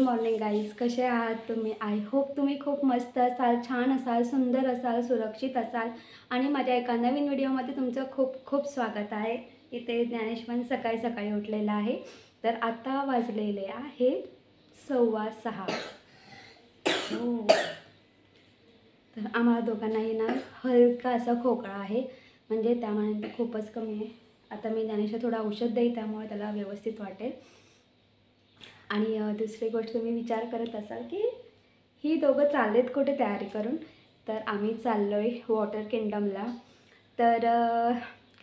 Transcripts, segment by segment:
Morning guys, कसे आहात तुम्ही? आय होप तुम्ही खूप मस्त असाल, छान असाल, सुंदर असाल, सुरक्षित असाल आणि माझ्या एका नवीन व्हिडिओमध्ये तुमचं खूप खूप स्वागत आहे. इथे ज्ञानेश पण सकाळी सकाळी उठलेला आहे. तर आता वाजलेले आहे 6:15. हो, तर आम्हाला दोघांनाही ना हलका असा खोकला आहे, म्हणजे त्यामुळे खूपच कमी आहे. आता मी ज्ञानेशला थोडं औषध देईन, त्यामुळे त्याला व्यवस्थित वाटेल. आणि दुसरी गोष्ट तुम्ही विचार करत असाल की ही दोघं चाललेत कुठे तयारी करून. तर आम्ही चाललो आहे वॉटर किंगडमला. तर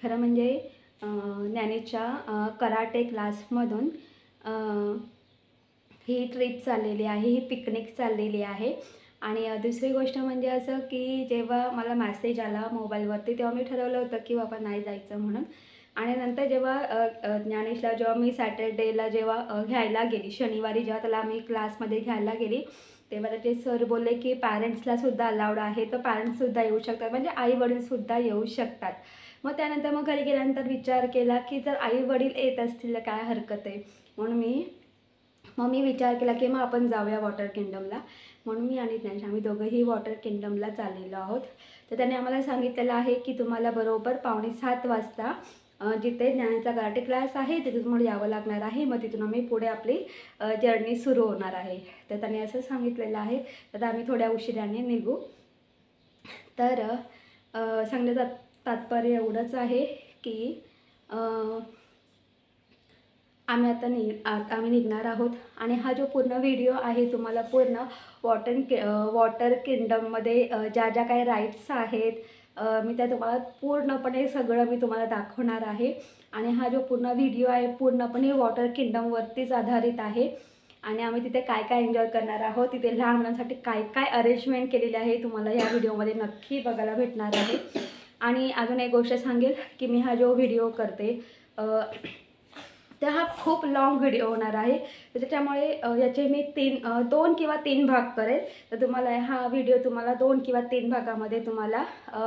खरं म्हणजे ज्ञानेच्या कराटे क्लासमधून ही ट्रिप चाललेली आहे, ही पिकनिक चाललेली आहे. आणि दुसरी गोष्ट म्हणजे असं की जेव्हा मला मेसेज आला मोबाईलवरती, तेव्हा मी ठरवलं होतं की बाबा नाही जायचं म्हणून. आणि नंतर जेव्हा ज्ञानेशला जेव्हा मी सॅटर्डेला जेव्हा घ्यायला गेली, शनिवारी जेव्हा त्याला मी क्लासमध्ये घ्यायला गेली, तेव्हा त्याचे सर बोलले की पॅरेंट्सलासुद्धा अलाउड आहे, तर पॅरेंट्ससुद्धा येऊ शकतात, म्हणजे आई-वडीलसुद्धा येऊ शकतात. मग त्यानंतर मग घरी गेल्यानंतर विचार केला की जर आई-वडील येत असतील तर काय हरकत आहे. म्हणून मी विचार केला की मग आपण जाऊया वॉटर किंगडमला. म्हणून मी आणि ज्ञानेश आम्ही दोघंही वॉटर किंगडमला चाललेलो आहोत. तर त्याने आम्हाला सांगितलेलं आहे की तुम्हाला बरोबर 6:45 वाजता जिथे ज्ञानेचा कराटे क्लास आहे तिथे तुम्हाला यावं लागणार आहे. मग तिथून आम्ही पुढे आपली जर्नी सुरू होणार आहे. तर त्याने असं सांगितलेलं आहे. तर आम्ही थोड्या उशिराने निघू. तर सांगण्याचं तात्पर्य एवढंच आहे की आम्ही निघणार आहोत. आणि हा जो पूर्ण व्हिडिओ आहे तुम्हाला पूर्ण वॉटर किंगडममध्ये ज्या ज्या काही राईड्स आहेत, मी त्या तुम्हाला पूर्णपणे सगळं मी तुम्हाला दाखवणार आहे. आणि हा जो पूर्ण व्हिडिओ आहे पूर्णपणे वॉटर किंगडमवरतीच आधारित आहे. आणि आम्ही तिथे काय काय एन्जॉय करणार आहोत, तिथे लहान मुलांसाठी काय काय अरेंजमेंट केलेली आहे तुम्हाला या व्हिडिओमध्ये नक्की बघायला भेटणार आहे. आणि अजून एक गोष्ट सांगेल की मी हा जो व्हिडिओ करते तर हा खूप लाँग व्हिडिओ होणार आहे. तर त्याच्यामुळे याचे मी 2 किंवा 3 भाग करेल. तर तुम्हाला हा व्हिडिओ तुम्हाला 2 किंवा 3 भागामध्ये तुम्हाला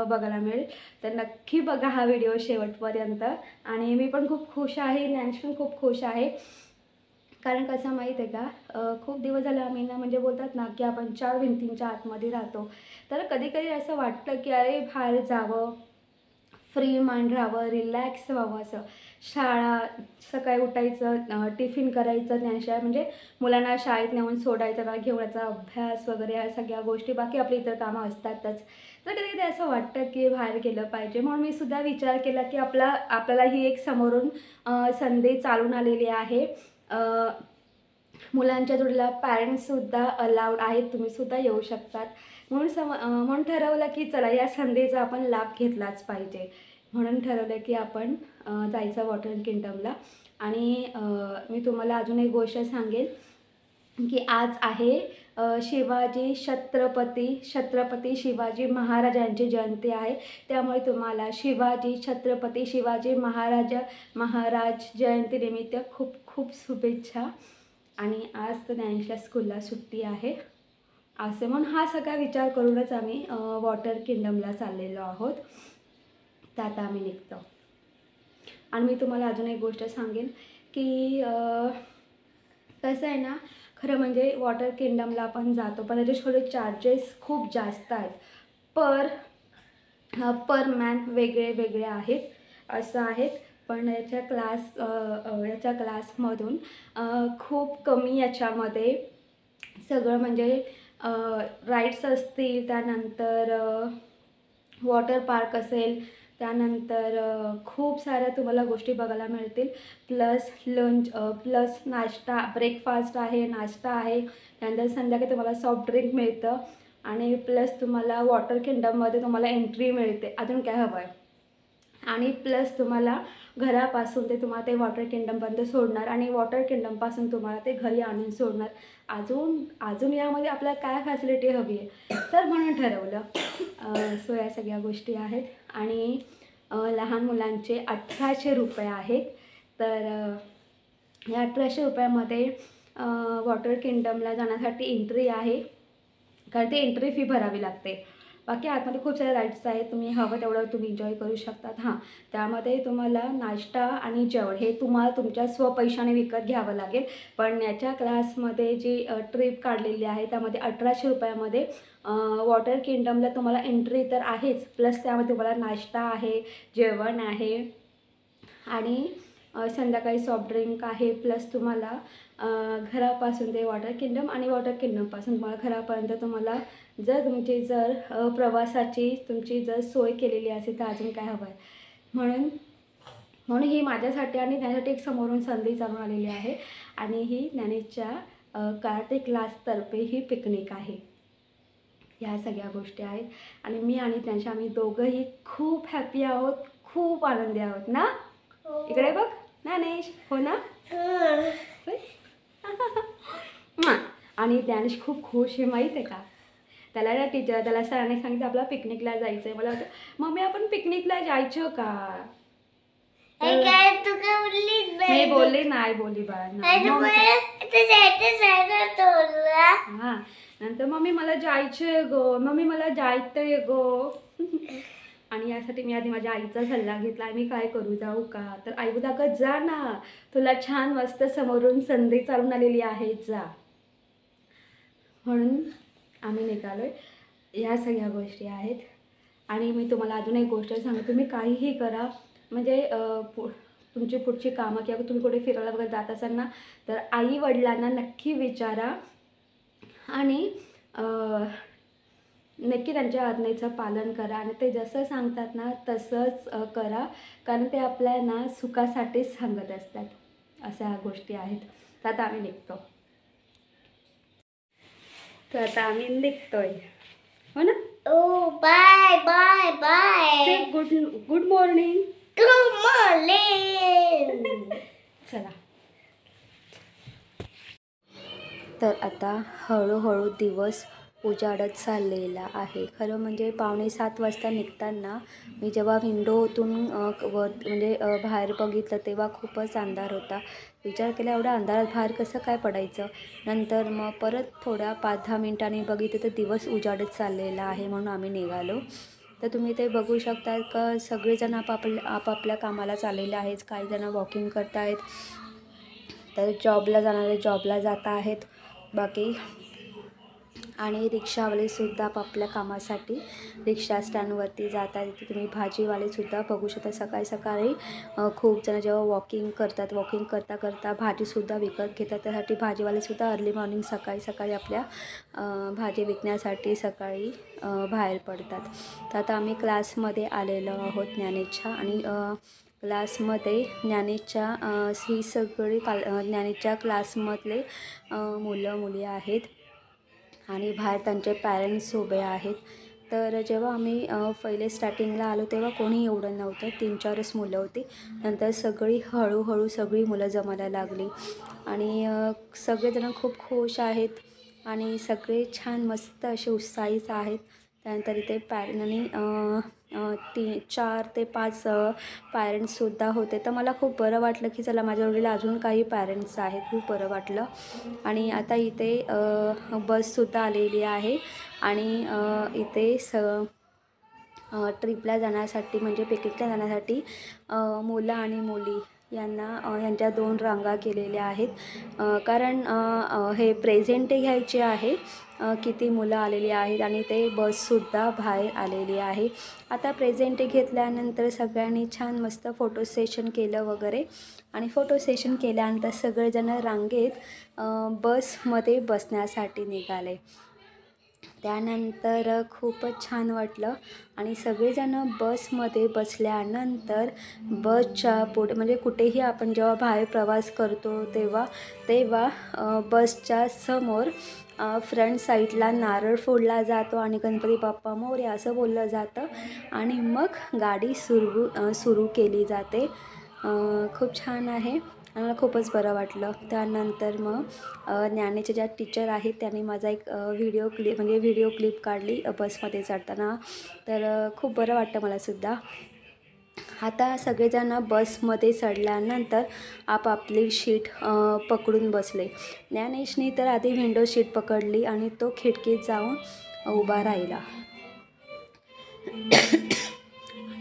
बघायला मिळेल. तर नक्की बघा हा व्हिडिओ शेवटपर्यंत. आणि मी पण खूप खुश आहे, ज्ञानेश पण खूप खुश आहे. कारण कसं माहीत आहे का, खूप दिवस झाले आम्ही ना, म्हणजे बोलतात ना की आपण 4 भिंतींच्या आतमध्ये राहतो. तर कधी कधी असं वाटतं की अरे बाहेर जावं, फ्री माइंड राहावं, रिलॅक्स व्हावं असं. शाळा सकाळी उठायचं, टिफिन करायचं, ज्ञानशाळा म्हणजे मुलांना शाळेत नेऊन सोडायचं, त्यांना घेऊन यायचा अभ्यास वगैरे ह्या सगळ्या गोष्टी, बाकी आपली इतर कामं असतातच. तर कधी कधी असं वाटतं की बाहेर गेलं पाहिजे. म्हणून मी सुद्धा विचार केला की आपल्याला ही एक समोरून संधी चालून आलेली आहे. मुलांच्या जोडीला पॅरेंट्ससुद्धा अलाउड आहेत, तुम्हीसुद्धा येऊ शकतात. म्हणून ठरवलं की चला या संधीचा आपण लाभ घेतलाच पाहिजे. म्हणून ठरवलं की आपण जायचं वॉटर किंगडमला. आणि मी तुम्हाला अजून एक गोष्ट सांगेन की आज आहे छत्रपती शिवाजी महाराज यांची जयंती आहे. त्यामुळे तुम्हाला छत्रपती शिवाजी महाराज जयंतीनिमित्त खूप खूप शुभेच्छा. आणि आज तर ज्ञानेशच्या स्कूलला सुट्टी आहे. असे म्हणून हा सगळा विचार करूनच आम्ही वॉटर किंगडमला चाललेलो आहोत. तर आता आम्ही निघतो. आणि मी तुम्हाला अजून एक गोष्ट सांगेन की कसं आहे ना, खरं म्हणजे वॉटर किंगडमला आपण जातो, पण त्याचे थोडे चार्जेस खूप जास्त आहेत. पर मॅन वेगळे वेगळे आहेत असं आहेत. पण याच्या क्लासमधून खूप कमी याच्यामध्ये सगळं म्हणजे राईड्स असतील, त्यानंतर वॉटर पार्क असेल, त्यानंतर खूप साऱ्या तुम्हाला गोष्टी बघायला मिळतील. प्लस लंच, प्लस नाश्ता, ब्रेकफास्ट आहे, नाश्ता आहे. त्यानंतर संध्याकाळी तुम्हाला सॉफ्ट ड्रिंक मिळतं. आणि प्लस तुम्हाला वॉटर किंगडममध्ये तुम्हाला एंट्री मिळते. अजून काय हवं आहे? आणि प्लस तुम्हाला घरापासून ते वॉटर किंगडमपर्यंत सोडणार आणि वॉटर किंगडमपासून तुम्हाला ते घरी आणून सोडणार. अजून यामध्ये आपल्याला काय फॅसिलिटी हवी आहे, तर म्हणून ठरवलं. सो या सगळ्या गोष्टी आहेत. आणि लहान मुलांचे 1800 रुपये आहेत. तर या 1800 रुपयामध्ये वॉटर किंगडमला जाण्यासाठी एंट्री आहे, कारण ती एंट्री फी भरावी लागते. बाकी आतमध्ये खूप सारे राईड्स आहेत, तुम्ही हवं तेवढं तुम्ही एन्जॉय करू शकतात. हां, त्यामध्ये तुम्हाला नाश्ता आणि जेवण हे तुम्हाला तुमच्या स्वपैशाने विकत घ्यावं लागेल. पण याच्या क्लासमध्ये जी ट्रिप काढलेली आहे त्यामध्ये 1800 रुपयामध्ये वॉटर किंगडमला तुम्हाला एंट्री तर आहेच, प्लस त्यामध्ये तुम्हाला नाश्ता आहे, जेवण आहे आणि संध्याकाळी सॉफ्ट ड्रिंक आहे. प्लस तुम्हाला घरापासून ते वॉटर किंगडम आणि वॉटर किंगडमपासून तुम्हाला घरापर्यंत तुम्हाला जर प्रवासाची तुमची जर सोय केलेली असेल तर अजून काय हवं आहे. म्हणून म्हणून ही माझ्यासाठी आणि त्यासाठी एक समोरून संधी चालून आलेली आहे आणि ही ज्ञानेशच्या कराटे क्लासतर्फे ही पिकनिक आहे. ह्या सगळ्या गोष्टी आहेत आणि मी आणि त्यांच्या आम्ही दोघंही खूप हॅपी आहोत, खूप आनंदी आहोत ना. इकडे बघ ज्ञानेश, हो ना. आणि ज्ञानेश खूप खुश आहे माहीत आहे का. त्याला ना त्याला सरांनी सांगितलं आपल्याला पिकनिकला जायचं आहे. मला वाटतं मम्मी आपण पिकनिकला जायचं का. मी बोलली नाही बोलली बाळा. हां, नंतर मम्मी मला जायचंय गो, मम्मी मला जायचंय गो. आणि यासाठी मी आधी माझ्या आईचा सल्ला घेतला. मी काय करू, जाऊ का. तर आई बोलली अगं जा ना, तुला छान मस्त समोरून संधी चालून आलेली आहे, जा. म्हणून आम्ही निघालो आहे. ह्या सगळ्या गोष्टी आहेत. आणि मी तुम्हाला अजून एक गोष्ट सांगते, तुम्ही काहीही करा म्हणजे तुमची पुढची कामं किंवा तुम्ही कुठे फिरायला वगैरे जात असाल ना तर आई वडिलांना नक्की विचारा आणि नक्की त्यांच्या आज्ञेचं पालन करा आणि ते जसं सांगतात ना तसंच करा, कारण ते आपल्याला सुखासाठीच सांगत असतात. अशा ह्या गोष्टी आहेत. तर आता आम्ही निघतो. हो ना. Oh bye bye bye. Good morning. Good morning. चला. तर आता हळूहळू दिवस उजाडत चाललेला आहे. खरं म्हणजे 6:45 वाजता निघताना मी जेव्हा विंडोतून म्हणजे बाहेर बघितलं तेव्हा खूपच अंधार होता. विचार केला एवढ्या अंधारात बाहेर कसं काय पडायचं. नंतर मग परत थोड्या 5-10 मिनिटांनी बघितलं तर दिवस उजाडत चाललेला आहे म्हणून आम्ही निघालो. तर तुम्ही ते बघू शकता का सगळेजण आपापल्या कामाला चाललेले आहेत. काही जण वॉकिंग करत आहेत, तर जॉबला जाणारे जॉबला जात आहेत बाकी. आणि रिक्षावालेसुद्धा आपापल्या कामासाठी रिक्षा स्टँडवरती जात आहेत. तिथे तुम्ही भाजीवालेसुद्धा बघू शकता. सकाळी सकाळी खूप जण जेव्हा वॉकिंग करता करता भाजीसुद्धा विकत घेतात. त्यासाठी भाजीवालेसुद्धा अर्ली मॉर्निंग सकाळी सकाळी आपल्या भाजी विकण्यासाठी सकाळी बाहेर पडतात. तर आता आम्ही क्लासमध्ये आलेलो आहोत ज्ञानेशच्या आणि क्लासमध्ये ज्ञानेशच्या ही सगळी ज्ञानेशच्या क्लासमधले मुलं मुली आहेत आणि बाहेर त्यांचे पॅरेंट्स उभे आहेत. तर जेव्हा आम्ही पहिले स्टार्टिंगला आलो तेव्हा कोणी एवढं नव्हतं, 3-4च मुलं होती. नंतर सगळी हळूहळू सगळी मुलं जमायला लागली आणि सगळेजण खूप खुश आहेत आणि सगळे छान मस्त असे उत्साहीच आहेत. त्यानंतर इथे आणि 4 ते 5 पॅरेंट्ससुद्धा होते. तर मला खूप बरं वाटलं की चला माझ्यावरील अजून काही पॅरेंट्स आहेत, खूप बरं वाटलं. आणि आता इथे बससुद्धा आलेली आहे आणि इथे ट्रिपला जाण्यासाठी म्हणजे पिकनिकला जाण्यासाठी मुलं आणि मुली यांच्या 2 रांगा केलेल्या आहेत. कारण हे प्रेझेंटे घ्यायचे आहे किती मुलं आलेली आहेत आणि ते बससुद्धा बाहेर आलेली आहे. आता प्रेझेंटे घेतल्यानंतर सगळ्यांनी छान मस्त फोटो सेशन केलं वगैरे आणि फोटो सेशन केल्यानंतर सगळेजण रांगेत बसमध्ये बसण्यासाठी निघाले. त्यानंतर खूपच छान वाटलं आणि सगळेजणं बसमध्ये बसल्यानंतर बसच्या पुढे म्हणजे कुठेही आपण जेव्हा बाहेर प्रवास करतो तेव्हा बसच्या समोर फ्रंट साईडला नारळ फोडला जातो आणि गणपती बाप्पा मोरया असं बोललं जातं आणि मग गाडी सुरू केली जाते. खूप छान आहे आणि मला खूपच बरं वाटलं. त्यानंतर मग ज्ञानेच्या ज्या टीचर आहेत त्यांनी माझा एक व्हिडिओ क्लिप काढली बसमध्ये चढताना. तर खूप बरं वाटतं मलासुद्धा. आता सगळेजण बसमध्ये चढल्यानंतर आपापली शीट पकडून बसले. ज्ञानेशनी तर आधी विंडो शीट पकडली आणि तो खिडकीत जाऊन उभा राहिला.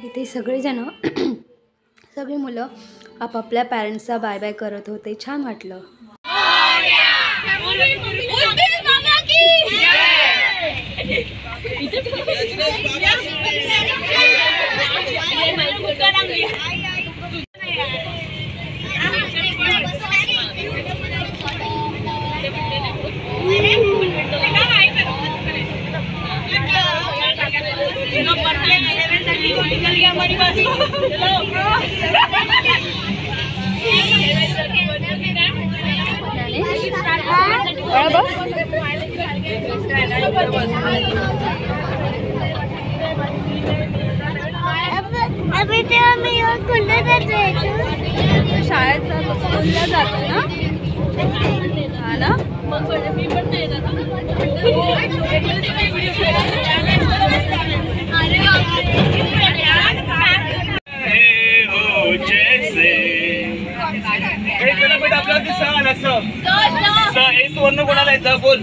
इथे सगळेजण सगळी मुलं आपापल्या पॅरेंट्सचा बाय बाय करत होते. छान वाटलं. अभी तेव्हा मी कुठे जाते शाळेत स्कूलला जातो ना. हा ना. मी पण नाही वर्ण कोणाला येतं बोल.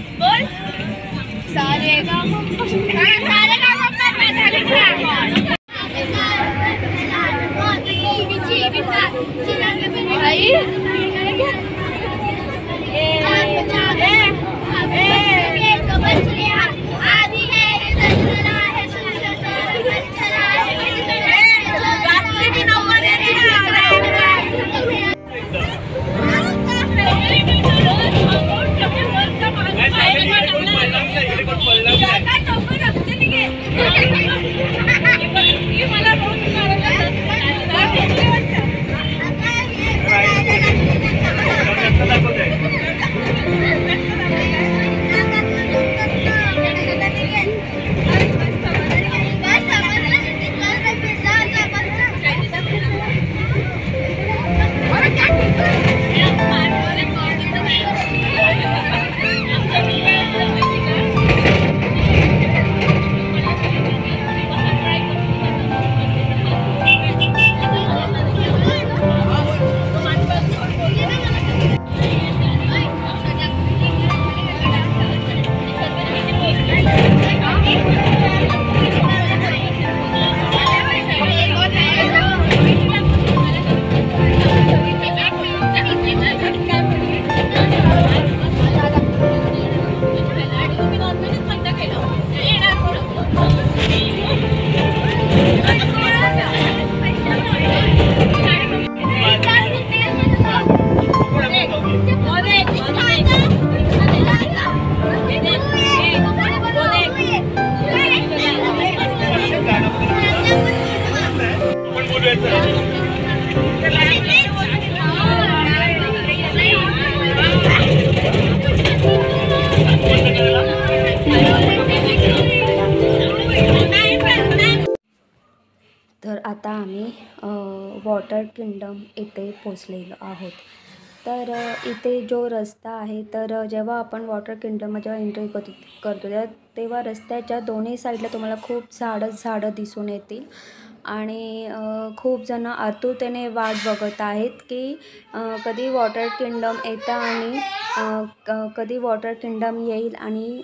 तर आता आम्ही वॉटर किंगडम येथे पोचलेलो आहोत. तर इथे जो रस्ता आहे, तर जेव्हा आपण वॉटर किंगडममध्ये जेव्हा एंट्री करतो तेव्हा रस्त्याच्या दोन्ही साईडला तुम्हाला खूप झाडं दिसून येतील. आणि खूप जण आतुरतेने वाट बघत आहेत की कधी वॉटर किंगडम येतं आणि कधी वॉटर किंगडम येईल आणि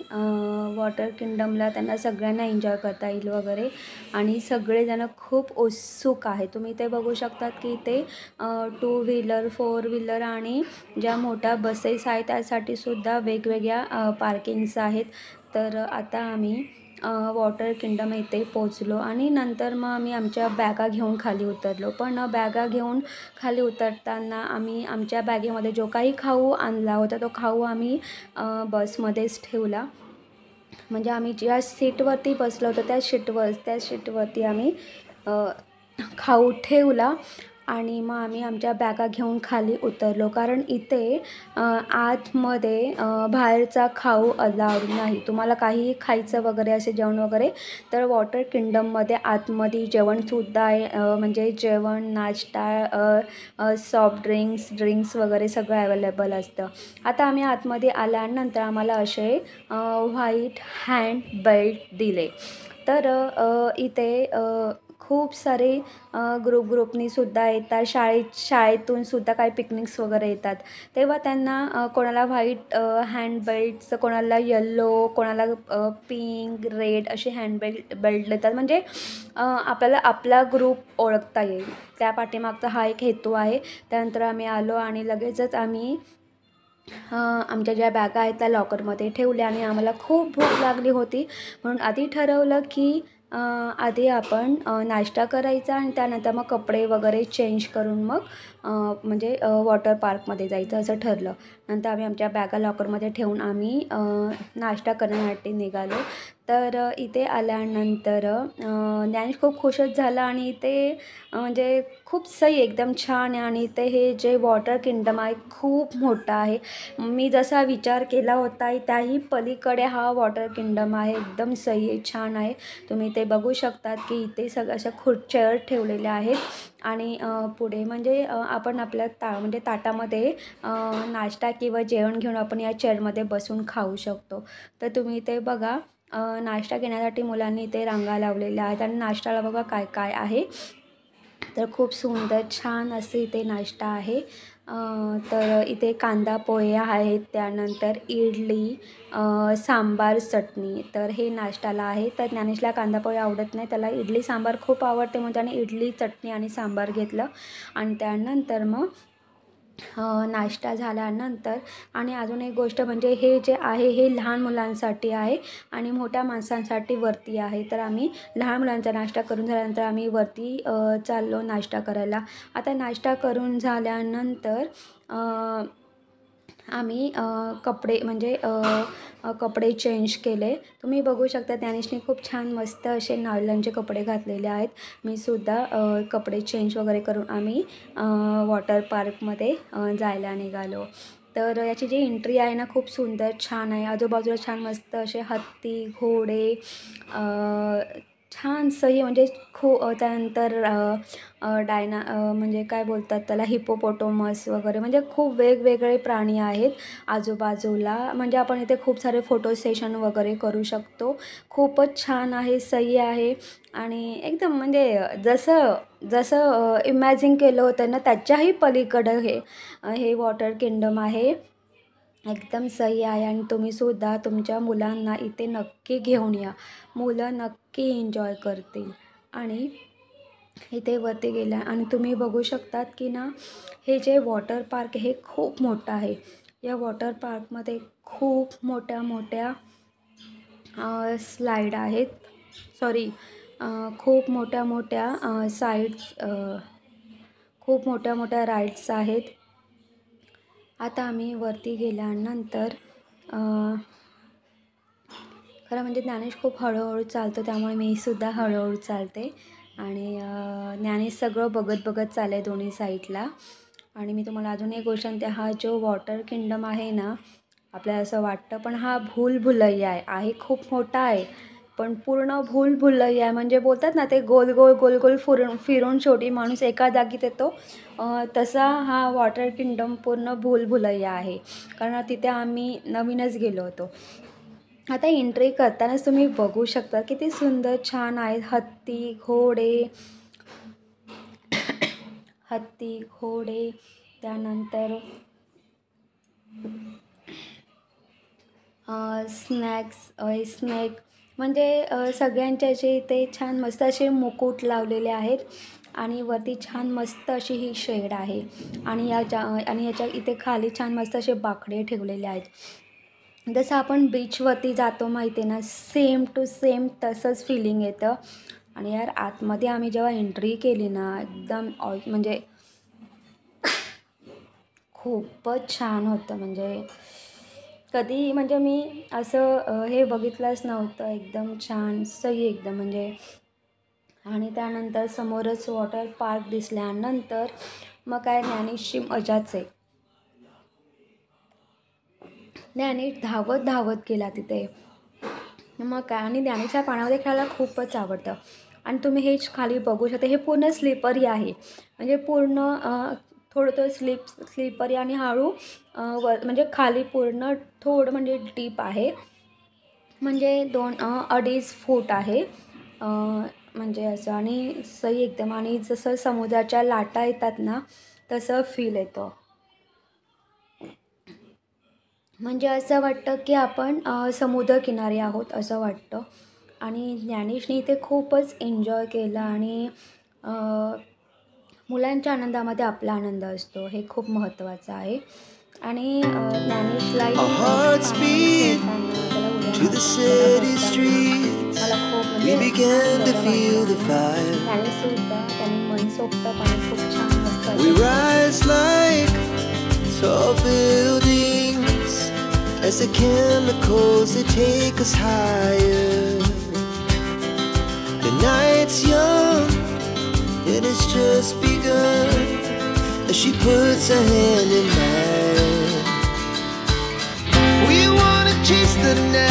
वॉटर किंगडमला त्यांना सगळ्यांना एन्जॉय करता येईल वगैरे. आणि सगळेजण खूप उत्सुक आहे. तुम्ही इथे बघू शकतात की इथे 2 व्हीलर 4 व्हीलर आणि ज्या मोठ्या बसेस आहेत त्यासाठी सुद्धा वेगवेगळ्या पार्किंग्स आहेत. तर आता आम्ही वॉटर किंगडम येथे पोचलो आणि नंतर मग आम्ही आमच्या बॅगा घेऊन खाली उतरलो. पण बॅगा घेऊन खाली उतरताना आम्ही आमच्या बॅगेमध्ये जो काही खाऊ आणला होता तो खाऊ आम्ही बसमध्येच ठेवला. म्हणजे आम्ही ज्या सीटवरती बसलो होतो त्या सीटवरती आम्ही खाऊ ठेवला आणि मग आम्ही आमच्या बॅगा घेऊन खाली उतरलो. कारण इथे आतमध्ये बाहेरचा खाऊ अलाउड नाही. तुम्हाला काहीही खायचं वगैरे असे जेवण वगैरे तर वॉटर किंगडममध्ये आतमध्ये जेवणसुद्धा आहे. म्हणजे जेवण, नाश्ता, सॉफ्ट ड्रिंक्स वगैरे सगळं अवेलेबल असतं. आता आम्ही आतमध्ये आल्यानंतर आम्हाला असे व्हाईट हँड बेल्ट दिले. तर इथे खूप सारे ग्रुपनीसुद्धा येतात, शाळेतून सुद्धा काही पिकनिक्स वगैरे येतात. तेव्हा त्यांना कोणाला व्हाईट हँडबेल्ट्स, कोणाला येल्लो, कोणाला पिंक, रेड असे बेल्ट देतात. म्हणजे आपल्याला आपला ग्रुप ओळखता येईल. त्या पाठीमागचा हा एक हेतू आहे. त्यानंतर आम्ही आलो आणि लगेचच आम्ही आमच्या ज्या बॅगा आहेत त्या लॉकरमध्ये ठेवल्या आणि आम्हाला खूप भूक लागली होती. म्हणून आधी ठरवलं की आधी आपण नाश्ता करायचा आणि त्यानंतर मग कपडे वगैरे चेंज करून मग म्हणजे वॉटर पार्कमध्ये जायचं असं ठरलं. नंतर आम्ही आमच्या बॅगा लॉकरमध्ये ठेवून आम्ही नाश्ता करण्यासाठी निघालो. तर इथे आल्यानंतर ज्ञानेश खूप खुशच झाला आणि इथे म्हणजे खूप सही एकदम छान आहे. आणि इथे हे जे वॉटर किंगडम आहे खूप मोठा आहे. मी जसा विचार केला होता त्याही पलीकडे हा वॉटर किंगडम आहे. एकदम सही आहे, छान आहे. तुम्ही ते बघू शकतात की इथे अशा चेअर ठेवलेल्या आहेत आणि पुढे म्हणजे आपण आपल्या म्हणजे ताटामध्ये नाश्ता किंवा जेवण घेऊन आपण या चेअरमध्ये बसून खाऊ शकतो. तर तुम्ही ते बघा, नाश्ता घेण्यासाठी मुलांनी इथे रांगा लावलेल्या आहेत आणि नाश्त्याला बघा काय काय आहे. तर खूप सुंदर छान असे इथे नाश्ता आहे. तर इथे कांदा पोहे आहेत, त्यानंतर इडली, सांबार, चटणी. तर हे नाश्त्याला आहे. तर ज्ञानेशला कांदा पोहे आवडत नाही, त्याला इडली सांबार खूप आवडते, म्हणून त्याने इडली, चटणी आणि सांबार घेतलं. आणि त्यानंतर मग नाश्ता झाल्यानंतर आणि अजून एक गोष्ट म्हणजे हे जे आहे हे लहान मुलांसाठी आहे आणि मोठ्या माणसांसाठी वरती आहे. तर आम्ही लहान मुलांचा नाश्ता करून झाल्यानंतर आम्ही वरती चाललो नाश्ता करायला. आता नाश्ता करून झाल्यानंतर आम्ही कपडे म्हणजे कपडे चेंज केले. तुम्ही बघू शकता ज्ञानेशने खूप छान मस्त असे नायलॉनचे कपडे घातलेले आहेत. मी सुद्धा कपडे चेंज वगैरे करून आम्ही वॉटर पार्कमध्ये जायला निघालो. तर याची जी एंट्री आहे ना खूप सुंदर छान आहे. आजूबाजूला छान मस्त असे हत्ती, घोडे, छान सही म्हणजे त्यानंतर म्हणजे काय बोलतात त्याला, हिपोपोटोमस वगैरे, म्हणजे खूप वेगवेगळे प्राणी आहेत आजूबाजूला. म्हणजे आपण इथे खूप सारे फोटो सेशन वगैरे करू शकतो. खूपच छान आहे, सही आहे. आणि एकदम म्हणजे जसं जसं इमॅजिन केलं होतं ना त्याच्याही पलीकडं हे वॉटर किंगडम आहे. एकदम सही आहे आणि तुम्हीसुद्धा तुमच्या मुलांना इथे नक्की घेऊन या. मुलं नक्की एन्जॉय करतील. आणि इथे वरती गेल्या आणि तुम्ही बघू शकतात की ना हे जे वॉटर पार्क हे खूप मोठं आहे. या वॉटर पार्कमध्ये खूप मोठ्या मोठ्या स्लाईड आहेत. सॉरी, खूप मोठ्या मोठ्या खूप मोठ्या मोठ्या राईड्स आहेत. आता आम्ही वरती गेल्यानंतर खरं म्हणजे ज्ञानेश खूप हळूहळू चालतो, त्यामुळे मी सुद्धा हळूहळू चालते. आणि ज्ञानेश सगळं बघत बघत चालले दोन्ही साईडला. आणि मी तुम्हाला अजून एक गोष्ट सांगते, हा जो वॉटर किंगडम आहे ना आपल्याला असं वाटतं पण हा भूलभुलैया आहे. खूप मोठा आहे पण पूर्ण भूलभुलैया आहे. म्हणजे बोलतात ना ते गोल गोल गोल गोल फिरून शेवटी माणूस एका जागीत येतो, तसा हा वॉटर किंगडम पूर्ण भूलभुलैया आहे. कारण तिथे आम्ही नवीनच गेलो होतो. आता एंट्री करतानाच तुम्ही बघू शकता किती सुंदर छान आहेत. हत्ती, घोडे, त्यानंतर स्नेक, म्हणजे सगळ्यांच्या जे इथे छान मस्त असे मुकुट लावलेले आहेत. आणि वरती छान मस्त अशी ही शेड आहे. आणि याच्या इथे खाली छान मस्त असे बाकडे ठेवलेले आहेत. जसं आपण बीचवरती जातो माहिती आहे ना, सेम टू सेम तसंच फिलिंग येतं. आणि यार आतमध्ये आम्ही जेव्हा एंट्री केली ना एकदम म्हणजे खूपच छान होतं. म्हणजे कधी म्हणजे मी असं हे बघितलंच नव्हतं. एकदम छान सही एकदम म्हणजे. आणि त्यानंतर समोरच वॉटर पार्क दिसल्यानंतर मग काय ज्ञानेशची मजाच आहे. ज्ञानेश धावत धावत गेला तिथे. मग काय, आणि ज्ञानेशच्या पाण्यामध्ये खेळायला खूपच आवडतं. आणि तुम्ही हेच खाली बघू शकता, हे पूर्ण स्लिपरी आहे. म्हणजे पूर्ण थोडं स्लिपरी आणि हळू म्हणजे खाली पूर्ण थोडं म्हणजे डीप आहे. म्हणजे 2-2.5 फूट आहे. म्हणजे असं आणि सही एकदम आणि जसं समुद्राच्या लाटा येतात ना तसं फील येतो. म्हणजे असं वाटतं की आपण समुद्रकिनारी आहोत असं वाटतं. आणि ज्ञानेशनी ते खूपच एन्जॉय केलं आणि अ, मुलांच्या आनंदामध्ये आपला आनंद असतो हे खूप महत्त्वाचं आहे. आणि ज्ञानेशलाही Our hearts beat खेळताना त्याला उड्या to the मारताना त्याला city बघताना streets. मला खूप We म्हणजे began छान to बरं feel the वाटलं. fire. ज्ञानेशसुद्धा त्याने मनसोक्तपणे खूप छान मस्त We असं rise like tall buildings as the chemicals they take us higher. The night's young and it's just begun as she puts her hand in mine. We wanna chase the night